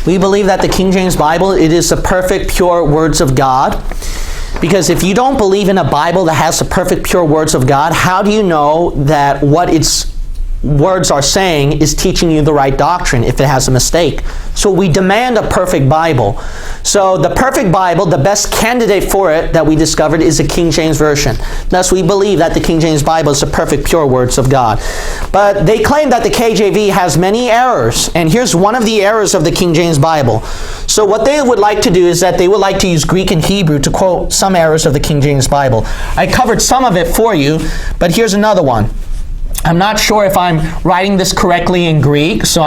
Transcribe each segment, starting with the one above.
We believe that the King James Bible, it is the perfect, pure words of God. Because if you don't believe in a Bible that has the perfect, pure words of God, how do you know that what its words are saying is teaching you the right doctrine if it has a mistake? So we demand a perfect Bible. So the perfect Bible, the best candidate for it that we discovered is the King James Version. Thus we believe that the King James Bible is the perfect, pure words of God. But they claim that the KJV has many errors, and here's one of the errors of the King James Bible. So what they would like to do is that they would like to use Greek and Hebrew to quote some errors of the King James Bible. I covered some of it for you, but here's another one. I'm not sure if I'm writing this correctly in Greek, so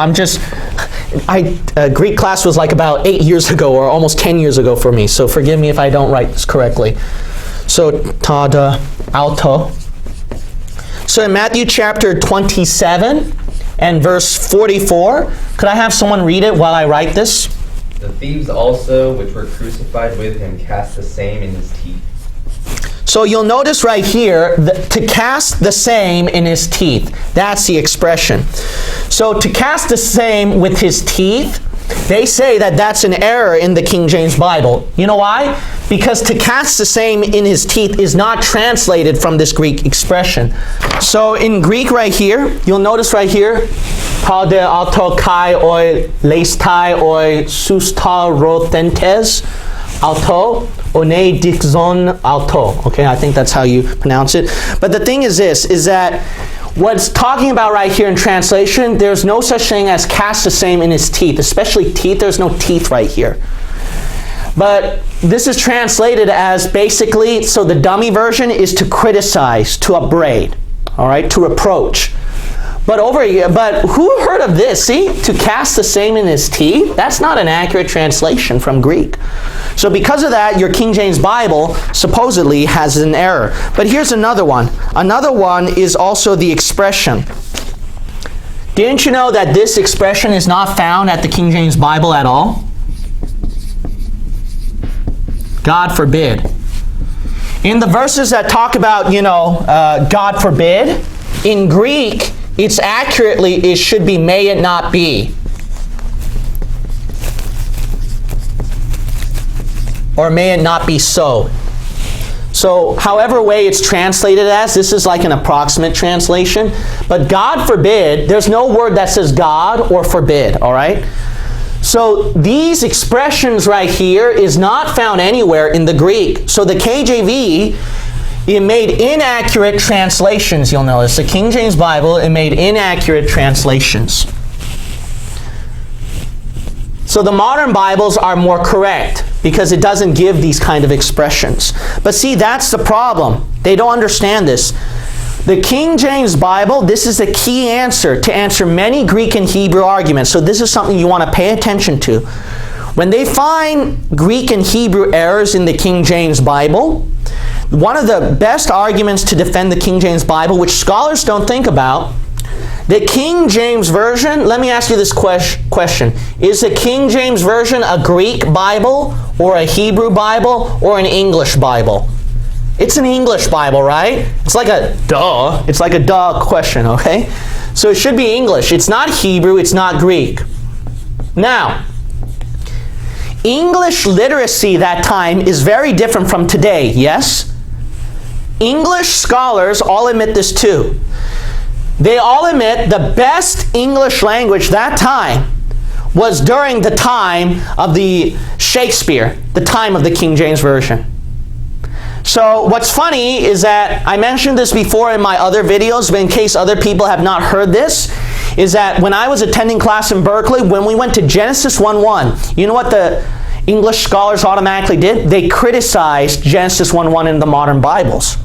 Greek class was like about 8 years ago or almost 10 years ago for me, so forgive me if I don't write this correctly. So, tada auto. So in Matthew chapter 27 and verse 44, could I have someone read it while I write this? The thieves also, which were crucified with him, cast the same in his teeth. So you'll notice right here, to cast the same in his teeth. That's the expression. So to cast the same with his teeth, they say that that's an error in the King James Bible. You know why? Because to cast the same in his teeth is not translated from this Greek expression. So in Greek right here, you'll notice right here, pade auto kai oi leistai oi susta rothentes auto one dixon auto. Okay, I think that's how you pronounce it. But the thing is this, is that what's talking about right here in translation, there's no such thing as cast the same in his teeth, especially teeth. There's no teeth right here. But this is translated as basically, so the dummy version is to criticize, to upbraid, all right, to reproach. But over here, but who heard of this? See, to cast the same in his teeth? That's not an accurate translation from Greek. So because of that, your King James Bible supposedly has an error. But here's another one. Another one is also the expression. Didn't you know that this expression is not found at the King James Bible at all? God forbid. In the verses that talk about, God forbid, in Greek, it should be may it not be. Or may it not be so. So however way it's translated as, this is like an approximate translation. But God forbid, there's no word that says God or forbid, all right? So these expressions right here is not found anywhere in the Greek. So the KJV, it made inaccurate translations, you'll notice. The King James Bible, it made inaccurate translations. So the modern Bibles are more correct because it doesn't give these kind of expressions. But see, that's the problem. They don't understand this. The King James Bible, this is the key answer to answer many Greek and Hebrew arguments. So this is something you want to pay attention to. When they find Greek and Hebrew errors in the King James Bible, one of the best arguments to defend the King James Bible, which scholars don't think about, the King James Version, let me ask you this question. Is the King James Version a Greek Bible or a Hebrew Bible or an English Bible? It's an English Bible, right? It's like a duh. It's like a duh question, okay? So it should be English. It's not Hebrew. It's not Greek. Now, English literacy that time is very different from today, yes? English scholars all admit this too. They all admit the best English language that time was during the time of the Shakespeare, the time of the King James Version. So what's funny is that I mentioned this before in my other videos, but in case other people have not heard this, is that when I was attending class in Berkeley, when we went to Genesis 1:1, you know what the English scholars automatically did? They criticized Genesis 1:1 in the modern Bibles.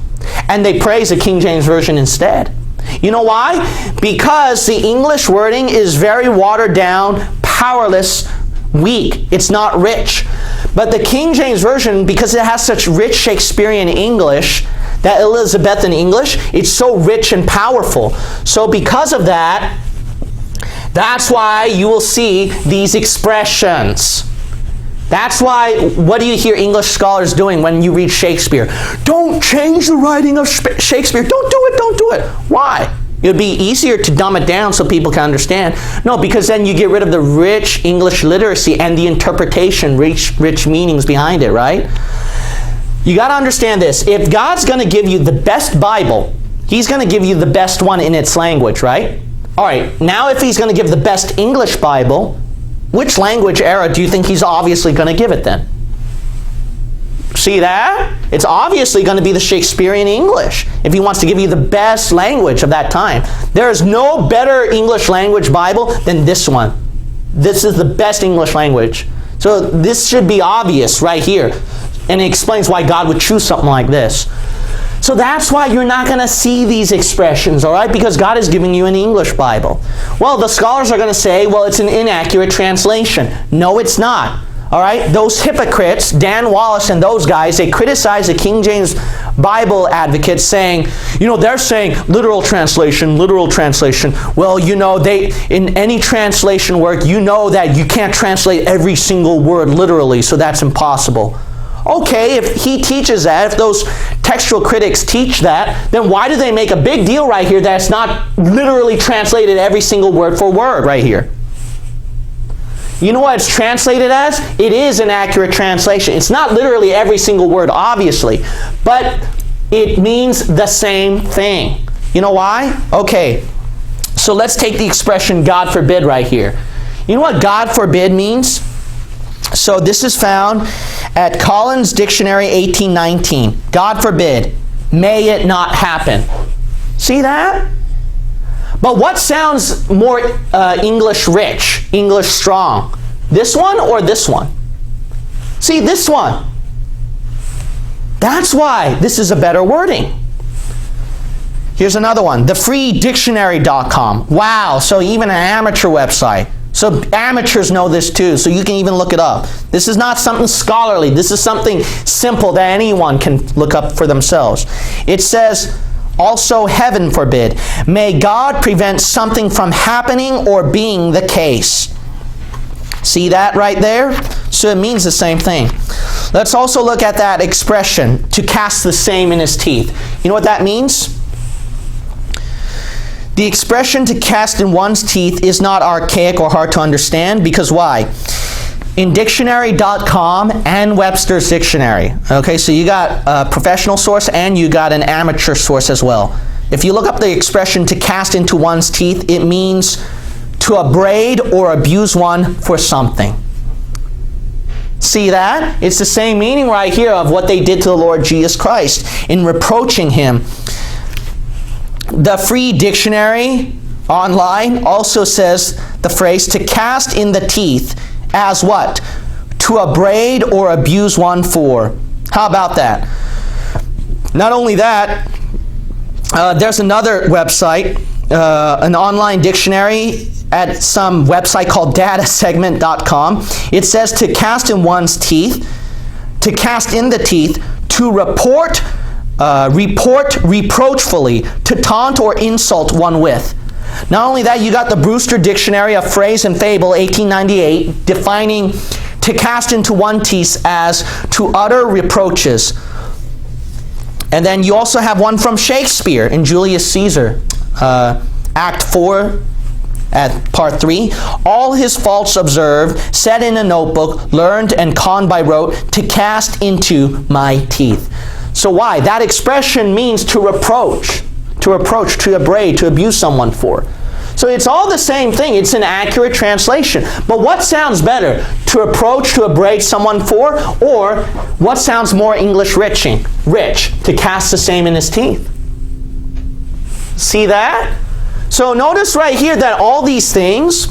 And they praised the King James Version instead. You know why? Because the English wording is very watered down, powerless, weak. It's not rich. But the King James Version, because it has such rich Shakespearean English, that Elizabethan English, it's so rich and powerful. So because of that, that's why you will see these expressions. That's why, what do you hear English scholars doing when you read Shakespeare? Don't change the writing of Shakespeare. Don't do it, don't do it. Why? It would be easier to dumb it down so people can understand. No, because then you get rid of the rich English literacy and the interpretation, rich meanings behind it, right? You got to understand this. If God's going to give you the best Bible, He's going to give you the best one in its language, right? All right, now if He's going to give the best English Bible, which language era do you think He's obviously going to give it then? See that? It's obviously going to be the Shakespearean English if He wants to give you the best language of that time. There is no better English language Bible than this one. This is the best English language. So this should be obvious right here. And it explains why God would choose something like this. So that's why you're not going to see these expressions, all right? Because God is giving you an English Bible. Well, the scholars are going to say, well, it's an inaccurate translation. No, it's not. All right, those hypocrites, Dan Wallace and those guys, they criticize the King James Bible advocates saying, you know, they're saying literal translation, literal translation. Well, you know, in any translation work, you know that you can't translate every single word literally, so that's impossible. Okay, if he teaches that, if those textual critics teach that, then why do they make a big deal right here that it's not literally translated every single word for word right here? You know what it's translated as? It is an accurate translation. It's not literally every single word, obviously, but it means the same thing. You know why? Okay, so let's take the expression God forbid right here. You know what God forbid means? So this is found at Collins Dictionary 1819. God forbid, may it not happen. See that? But what sounds more English rich, English strong? This one or this one? See, this one. That's why this is a better wording. Here's another one, thefreedictionary.com. Wow, so even an amateur website. So amateurs know this too, so you can even look it up. This is not something scholarly. This is something simple that anyone can look up for themselves. It says, also heaven forbid. May God prevent something from happening or being the case. See that right there? So it means the same thing. Let's also look at that expression, to cast the same in his teeth. You know what that means? The expression to cast in one's teeth is not archaic or hard to understand, because why? In dictionary.com and Webster's Dictionary. Okay, so you got a professional source and you got an amateur source as well. If you look up the expression to cast into one's teeth, it means to upbraid or abuse one for something. See that? It's the same meaning right here of what they did to the Lord Jesus Christ in reproaching him. The Free Dictionary online also says the phrase to cast in the teeth as what? To upbraid or abuse one for. How about that? Not only that, there's another website, an online dictionary at some website called datasegment.com. It says to cast in one's teeth, to cast in the teeth, to report reproachfully, to taunt or insult one with. Not only that, you got the Brewster Dictionary of Phrase and Fable, 1898, defining to cast into one's teeth as to utter reproaches. And then you also have one from Shakespeare in Julius Caesar, Act 4, at Part 3. All his faults observed, set in a notebook, learned and conned by rote, to cast into my teeth. So why? That expression means to reproach, to upbraid, to abuse someone for. So it's all the same thing. It's an accurate translation. But what sounds better? To reproach, to upbraid someone for, or what sounds more English rich? To cast the same in his teeth. See that? So notice right here that all these things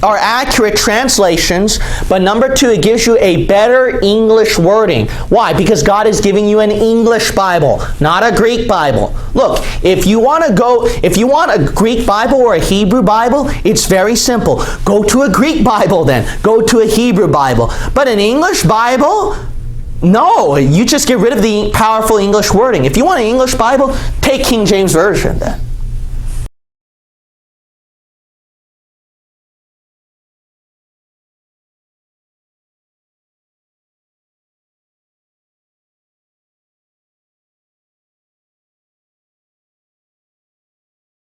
are accurate translations, but number two, it gives you a better English wording. Why? Because God is giving you an English Bible, not a Greek Bible. Look, if you want a Greek Bible or a Hebrew Bible, it's very simple. Go to a Greek Bible then. Go to a Hebrew Bible. But an English Bible, no, you just get rid of the powerful English wording. If you want an English Bible, take King James Version then.